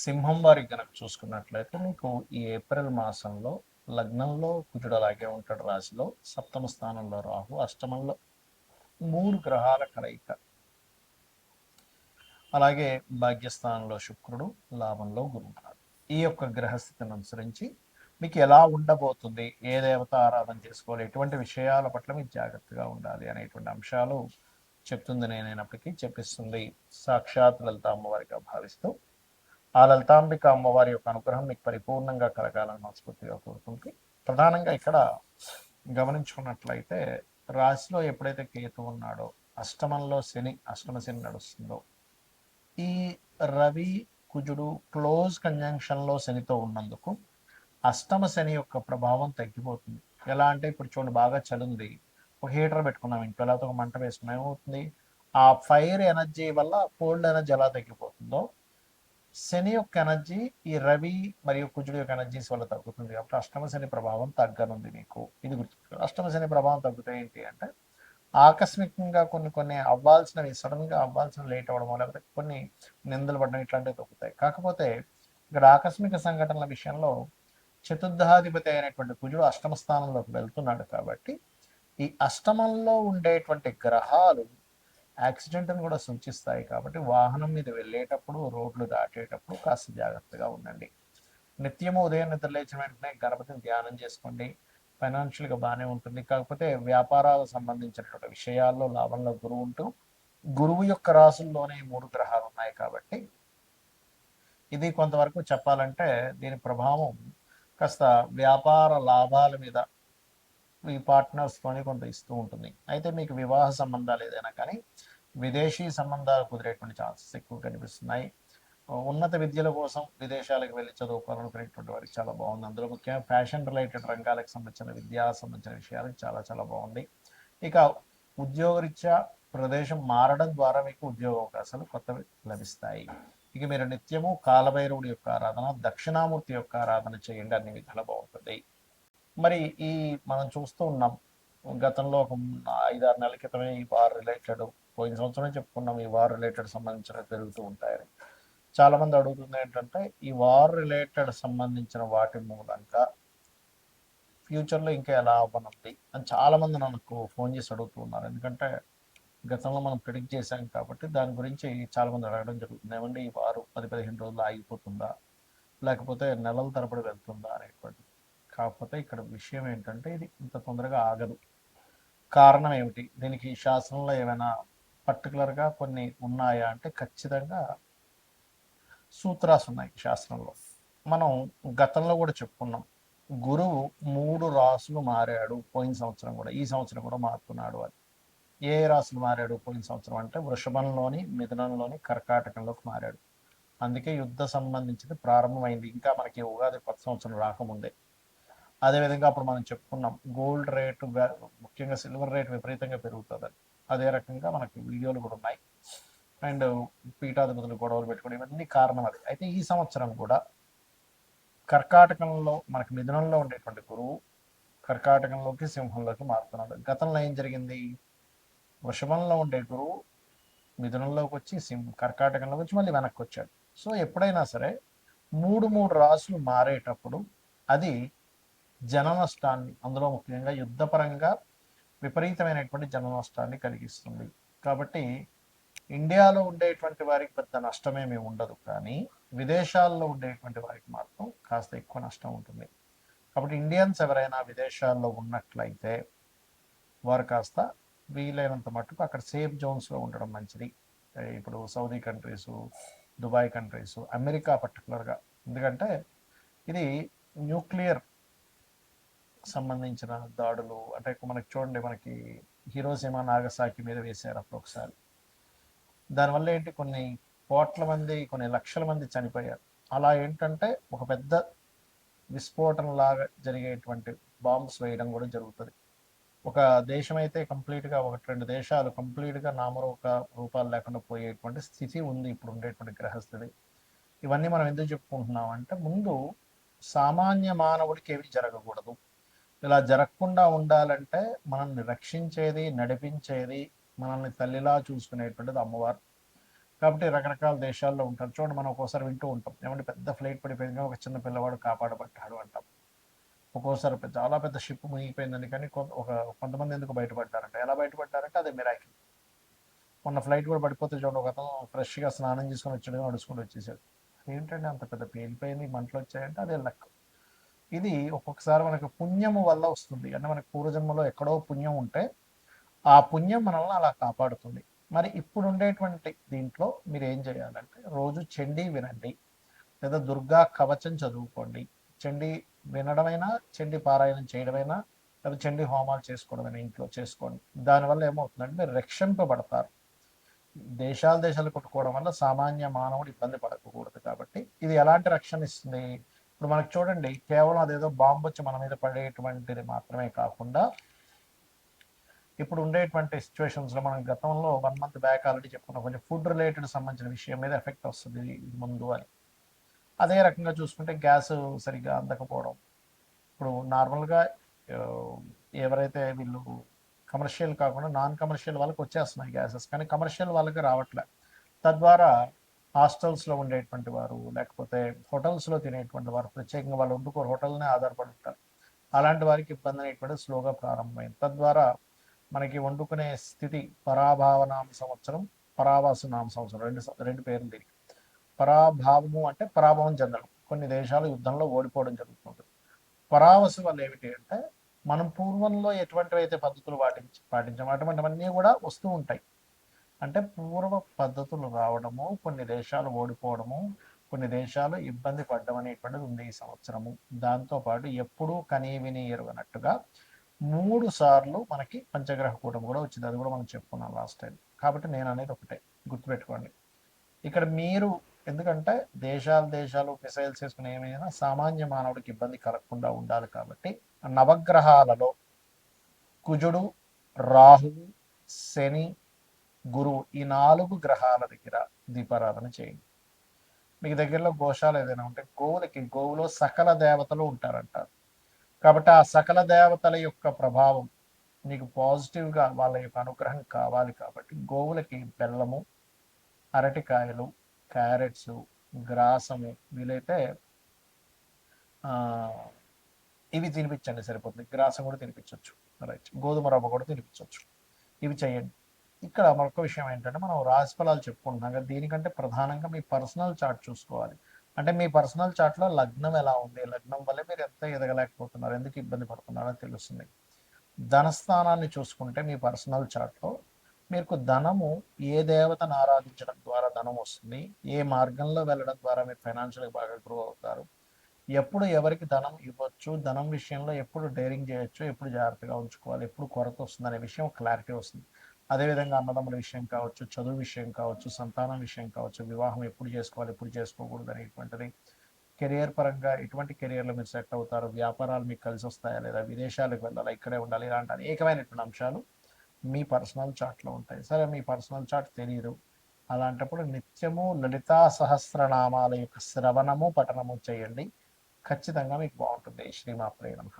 సింహం వారికి గనక చూసుకున్నట్లయితే మీకు ఈ ఏప్రిల్ మాసంలో లగ్నంలో కుజుడు అలాగే ఉంటాడు రాశిలో, సప్తమ స్థానంలో రాహు, అష్టమంలో మూడు గ్రహాల కలయిక, అలాగే భాగ్యస్థానంలో శుక్రుడు, లాభంలో గురువు ఉన్నాడు. ఈ యొక్క గ్రహస్థితిని అనుసరించి మీకు ఎలా ఉండబోతుంది, ఏ దేవత ఆరాధన చేసుకోవాలి, ఎటువంటి విషయాల పట్ల మీరు జాగ్రత్తగా ఉండాలి అనేటువంటి అంశాలు చెప్తుంది. నేనైనప్పటికీ చెప్పిస్తుంది సాక్షాత్ లలిత అమ్మవారిగా భావిస్తూ ఆ లలితాంబిక అమ్మవారి యొక్క అనుగ్రహం మీకు పరిపూర్ణంగా కలగాలని మనస్ఫూర్తిగా కోరుకుంటూ, ప్రధానంగా ఇక్కడ గమనించుకున్నట్లయితే రాశిలో ఎప్పుడైతే కేతు ఉన్నాడో, అష్టమంలో శని, అష్టమ శని నడుస్తుందో, ఈ రవి కుజుడు క్లోజ్ కంజంక్షన్లో శనితో ఉన్నందుకు అష్టమ శని యొక్క ప్రభావం తగ్గిపోతుంది. ఎలా అంటే ఇప్పుడు చూడండి, బాగా చలింది, ఒక హీటర్ పెట్టుకున్నాం ఇంట్లో, లేకపోతే ఒక మంట వేసుకున్నాం, ఏమవుతుంది, ఆ ఫైర్ ఎనర్జీ వల్ల కోల్డ్ ఎనర్జీ ఎలా తగ్గిపోతుందో శని యొక్క ఎనర్జీ ఈ రవి మరియు కుజుడు యొక్క ఎనర్జీస్ వల్ల తగ్గుతుంది. కాబట్టి అష్టమ శని ప్రభావం తగ్గనుంది మీకు. ఇది గుర్తు. అష్టమ శని ప్రభావం తగ్గితే ఏంటి అంటే ఆకస్మికంగా కొన్ని కొన్ని అవ్వాల్సినవి సడన్గా అవ్వాల్సిన లేట్ అవ్వడం, లేకపోతే కొన్ని నిందలు పడడం ఇట్లాంటివి తగ్గుతాయి. కాకపోతే ఇక్కడ ఆకస్మిక సంఘటనల విషయంలో చతుర్థాధిపతి అయినటువంటి కుజుడు అష్టమ స్థానంలోకి వెళ్తున్నాడు కాబట్టి ఈ అష్టమంలో ఉండేటువంటి గ్రహాలు యాక్సిడెంట్ని కూడా సూచిస్తాయి. కాబట్టి వాహనం మీద వెళ్ళేటప్పుడు, రోడ్లు దాటేటప్పుడు కాస్త జాగ్రత్తగా ఉండండి. నిత్యము ఉదయం నిద్ర లేచిన వెంటనే గణపతిని ధ్యానం చేసుకోండి. ఫైనాన్షియల్గా బాగానే ఉంటుంది. కాకపోతే వ్యాపారాలకు సంబంధించినటువంటి విషయాల్లో లాభంలో గురువు ఉంటూ, గురువు యొక్క రాసుల్లోనే మూడు గ్రహాలు ఉన్నాయి కాబట్టి ఇది కొంతవరకు చెప్పాలంటే దీని ప్రభావం కాస్త వ్యాపార లాభాల మీద ఈ పార్ట్నర్స్తోని కొంత ఇస్తూ ఉంటుంది. అయితే మీకు వివాహ సంబంధాలు ఏదైనా కానీ విదేశీ సంబంధాలు కుదిరేటువంటి ఛాన్సెస్ ఎక్కువ కనిపిస్తున్నాయి. ఉన్నత విద్యల కోసం విదేశాలకు వెళ్ళి చదువుకోవాలనుకునేటువంటి వారికి చాలా బాగుంది. అందులో ముఖ్యంగా ఫ్యాషన్ రిలేటెడ్ రంగాలకు సంబంధించిన విద్యా సంబంధించిన విషయాలకు చాలా చాలా బాగుంది. ఇక ఉద్యోగరీత్యా ప్రదేశం మారడం ద్వారా మీకు ఉద్యోగ అవకాశాలు కొత్తవి లభిస్తాయి. ఇక మీరు నిత్యము కాలభైరవుడి యొక్క ఆరాధన, దక్షిణామూర్తి యొక్క ఆరాధన చేయండి, అన్ని విధాలు బాగుంటుంది. మరి ఈ మనం చూస్తూ ఉన్నాం, గతంలో ఒక 5-6 నెలల క్రితమే ఈ వార్ రిలేటెడ్, పోయిన సంవత్సరం చెప్పుకున్నాం ఈ వార్ రిలేటెడ్ సంబంధించిన పెరుగుతూ ఉంటాయని. చాలా మంది అడుగుతుంది ఏంటంటే ఈ వార్ రిలేటెడ్ సంబంధించిన వాటి మూలంగా ఫ్యూచర్లో ఇంకా ఎలా అవ్వనుంది అని చాలా మంది నాకు ఫోన్ చేసి అడుగుతూ ఉన్నారు. ఎందుకంటే గతంలో మనం ప్రిడిక్ట్ చేశాం కాబట్టి దాని గురించి చాలా మంది అడగడం జరుగుతుంది. ఏమంటే ఈ వారు 10-15 రోజులు ఆగిపోతుందా, లేకపోతే నెలల తరబడి వెళ్తుందా అనేటువంటి. కాకపోతే ఇక్కడ విషయం ఏంటంటే ఇది ఇంత తొందరగా ఆగదు. కారణం ఏమిటి, దీనికి శాస్త్రంలో ఏమైనా పర్టికులర్గా కొన్ని ఉన్నాయా అంటే ఖచ్చితంగా సూత్రాస్ ఉన్నాయి శాస్త్రంలో. మనం గతంలో కూడా చెప్పుకున్నాం, గురువు 3 రాసులు మారాడు పోయిన సంవత్సరం కూడా, ఈ సంవత్సరం కూడా మారుతున్నాడు అని. ఏ రాసులు మారాడు పోయిన సంవత్సరం అంటే వృషభంలోని, మిథునంలోని, కర్కాటకంలోకి మారాడు. అందుకే యుద్ధ సంబంధించింది ప్రారంభమైంది, ఇంకా మనకి ఉగాది కొత్త సంవత్సరం రాకముందే. అదేవిధంగా అప్పుడు మనం చెప్పుకున్నాం గోల్డ్ రేటు, ముఖ్యంగా సిల్వర్ రేట్ విపరీతంగా పెరుగుతుందని. అదే రకంగా మనకి వీడియోలు కూడా ఉన్నాయి. అండ్ పీఠాధిపతులు గొడవలు పెట్టుకోవడం, ఇవన్నీ కారణం అది. అయితే ఈ సంవత్సరం కూడా కర్కాటకంలో మనకి మిథునంలో ఉండేటువంటి గురువు కర్కాటకంలోకి, సింహంలోకి మారుతున్నాడు. గతంలో ఏం జరిగింది, వృషభంలో ఉండే గురువు మిథునంలోకి వచ్చి కర్కాటకంలోకి వచ్చి మళ్ళీ వెనక్కి వచ్చాడు. సో ఎప్పుడైనా సరే 3 రాసులు మారేటప్పుడు అది జన నష్టాన్ని, అందులో ముఖ్యంగా యుద్ధపరంగా విపరీతమైనటువంటి జన నష్టాన్ని కలిగిస్తుంది. కాబట్టి ఇండియాలో ఉండేటువంటి వారికి పెద్ద నష్టమేమీ ఉండదు, కానీ విదేశాల్లో ఉండేటువంటి వారికి మాత్రం కాస్త ఎక్కువ నష్టం ఉంటుంది. కాబట్టి ఇండియన్స్ ఎవరైనా విదేశాల్లో ఉన్నట్లయితే వారు కాస్త వీలైనంత మట్టుకు అక్కడ సేఫ్ జోన్స్లో ఉండడం మంచిది. ఇప్పుడు Saudi countries, Dubai countries, America పర్టికులర్గా, ఎందుకంటే ఇది న్యూక్లియర్ సంబంధించిన దాడులు. అంటే మనకి చూడండి, మనకి హీరోషిమా నాగసాకి మీద వేశారు అప్పుడు ఒకసారి. దానివల్ల ఏంటి, కొన్ని కోట్ల మంది, కొన్ని లక్షల మంది చనిపోయారు. అలా ఏంటంటే ఒక పెద్ద విస్ఫోటన లాగా జరిగేటువంటి బాంబ్స్ వేయడం కూడా జరుగుతుంది. ఒక దేశం అయితే కంప్లీట్గా, 1-2 దేశాలు కంప్లీట్గా రూపాలు లేకుండా పోయేటువంటి స్థితి ఉంది ఇప్పుడు ఉండేటువంటి గ్రహస్థితి. ఇవన్నీ మనం ఎందుకు చెప్పుకుంటున్నాం అంటే ముందు సామాన్య మానవుడికి ఏమి జరగకూడదు. ఇలా జరగకుండా ఉండాలంటే మనల్ని రక్షించేది, నడిపించేది, మనల్ని తల్లిలా చూసుకునేటువంటిది అమ్మవారు. కాబట్టి రకరకాల దేశాల్లో ఉంటారు. చూడండి మనం ఒక్కోసారి వింటూ ఉంటాం. ఏమంటే పెద్ద ఫ్లైట్ పడిపోయింది ఒక చిన్న పిల్లవాడు కాపాడబడ్డాడు అంటాం. ఒక్కోసారి చాలా పెద్ద షిప్ మునిగిపోయిందని కానీ కొంతమంది ఎందుకు బయటపడ్డారంట. ఎలా బయటపడ్డారంటే అది మిరాకిల్. మొన్న ఫ్లైట్ కూడా పడిపోతే చూడండి ఒక అతను ఫ్రెష్గా స్నానం చేసుకొని వచ్చాడు నడుచుకుంటూ వచ్చేసాడు. ఏంటంటే అంత పెద్ద పేలిపోయింది మంటలు వచ్చాయంటే అదే లక్. ఇది ఒక్కొక్కసారి మనకు పుణ్యము వల్ల వస్తుంది. అంటే మనకి పూర్వజన్మలో ఎక్కడో పుణ్యం ఉంటే ఆ పుణ్యం మనల్ని అలా కాపాడుతుంది. మరి ఇప్పుడు ఉండేటువంటి దీంట్లో మీరు ఏం చేయాలంటే రోజు చండీ వినండి, లేదా దుర్గా కవచం చదువుకోండి. చండీ వినడమైనా, చండీ పారాయణం చేయడమైనా, లేదా చండీ హోమాలు చేసుకోవడమైనా ఇంట్లో చేసుకోండి. దానివల్ల ఏమవుతుందంటే మీరు రక్షింపబడతారు. దేశాలు కొట్టుకోవడం వల్ల సామాన్య మానవుడు ఇబ్బంది పడకూడదు. కాబట్టి ఇది ఎలాంటి రక్షణ ఇస్తుంది? ఇప్పుడు మనకు చూడండి, కేవలం అదేదో బాంబు వచ్చి మన మీద పడేటువంటిది మాత్రమే కాకుండా ఇప్పుడు ఉండేటువంటి సిచ్యువేషన్స్లో మనం గతంలో 1 month బ్యాక్ ఆల్రెడీ చెప్పుకున్నాం, కొంచెం ఫుడ్ రిలేటెడ్ సంబంధించిన విషయం మీద ఎఫెక్ట్ వస్తుంది ముందు అని. అదే రకంగా చూసుకుంటే గ్యాస్ సరిగ్గా అందకపోవడం. ఇప్పుడు నార్మల్గా ఎవరైతే వీళ్ళు కమర్షియల్ కాకుండా నాన్ కమర్షియల్ వాళ్ళకి వచ్చేస్తున్నాయి గ్యాసెస్, కానీ కమర్షియల్ వాళ్ళకి రావట్లే. తద్వారా హాస్టల్స్లో ఉండేటువంటి వారు, లేకపోతే హోటల్స్లో తినేటువంటి వారు, ప్రత్యేకంగా వాళ్ళు వండుకోరు, హోటల్నే ఆధారపడి ఉంటారు. అలాంటి వారికి ఇబ్బంది అనేటువంటిది స్లోగా ప్రారంభమైంది. తద్వారా మనకి వండుకునే స్థితి పరాభావనామ సంవత్సరం, పరావాసు నామ సంవత్సరం, రెండు పేర్లు దీనికి. పరాభావము అంటే పరాభవం చెందడం, కొన్ని దేశాలు యుద్ధంలో ఓడిపోవడం జరుగుతుంది. పరావసు వల్ల ఏమిటి అంటే మనం పూర్వంలో ఎటువంటివైతే పద్ధతులు పాటించాము అటువంటివన్నీ కూడా వస్తూ ఉంటాయి. అంటే పూర్వ పద్ధతులు రావడము, కొన్ని దేశాలు ఓడిపోవడము, కొన్ని దేశాలు ఇబ్బంది పడ్డం అనేటువంటిది ఉంది ఈ సంవత్సరము. దాంతోపాటు ఎప్పుడూ కనీ విని ఎరుగనట్టుగా 3 సార్లు మనకి పంచగ్రహ కూటమి కూడా వచ్చింది. అది కూడా మనం చెప్పుకున్నాం లాస్ట్ టైం. కాబట్టి నేను అనేది ఒకటే గుర్తుపెట్టుకోండి. ఇక్కడ మీరు ఎందుకంటే దేశాలు మిసైల్స్ చేసుకుని ఏమైనా సామాన్య మానవుడికి ఇబ్బంది కలగకుండా ఉండాలి. కాబట్టి నవగ్రహాలలో కుజుడు, రాహువు, శని, గురువు ఈ 4 గ్రహాల దగ్గర దీపారాధన చేయండి. మీకు దగ్గరలో గోశాల ఏదైనా ఉంటే గోవులో సకల దేవతలు ఉంటారంటారు. కాబట్టి ఆ సకల దేవతల యొక్క ప్రభావం నీకు పాజిటివ్గా వాళ్ళ యొక్క అనుగ్రహం కావాలి. కాబట్టి గోవులకి బెల్లము, అరటికాయలు, క్యారెట్స్, గ్రాసము, వీలైతే ఇవి తినిపించండి సరిపోతుంది. గ్రాసం కూడా తినిపించవచ్చు, రైట్, గోధుమ రవ్వ కూడా తినిపించవచ్చు. ఇవి చేయండి. ఇక్కడ మరొక విషయం ఏంటంటే మనం రాశి ఫలాలు చెప్పుకుంటున్నాం కదా, దీనికంటే ప్రధానంగా మీ పర్సనల్ చార్ట్ చూసుకోవాలి. అంటే మీ పర్సనల్ చార్ట్లో లగ్నం ఎలా ఉంది, లగ్నం వల్ల మీరు ఎంత ఎదగలేకపోతున్నారు, ఎందుకు ఇబ్బంది పడుతున్నారో తెలుస్తుంది. ధనస్థానాన్ని చూసుకుంటే మీ పర్సనల్ చార్ట్లో మీకు ధనము ఏ దేవతను ఆరాధించడం ద్వారా ధనం వస్తుంది, ఏ మార్గంలో వెళ్ళడం ద్వారా మీరు ఫైనాన్షియల్గా బాగా గ్రో అవుతారు, ఎప్పుడు ఎవరికి ధనం ఇవ్వచ్చు, ధనం విషయంలో ఎప్పుడు డైరింగ్ చేయొచ్చు, ఎప్పుడు జాగ్రత్తగా ఉంచుకోవాలి, ఎప్పుడు కొరత వస్తుంది అనే విషయం క్లారిటీ వస్తుంది. అదేవిధంగా అన్నదమ్ముల విషయం కావచ్చు, చదువు విషయం కావచ్చు, సంతానం విషయం కావచ్చు, వివాహం ఎప్పుడు చేసుకోవాలి, ఎప్పుడు చేసుకోకూడదు అనేటువంటిది, కెరియర్ పరంగా ఎటువంటి కెరియర్లో మీరు సెట్ అవుతారు, వ్యాపారాలు మీకు కలిసి వస్తాయా లేదా, విదేశాలకు వెళ్ళాలా, ఇక్కడే ఉండాలి, ఇలాంటి అనేకమైనటువంటి అంశాలు మీ పర్సనల్ చార్ట్లో ఉంటాయి. సరే, మీ పర్సనల్ చార్ట్ తెలియదు, అలాంటప్పుడు నిత్యము లలితా సహస్రనామాల యొక్క శ్రవణము పఠనము చేయండి. ఖచ్చితంగా మీకు బాగుంటుంది. శ్రీమాత్రే నమః.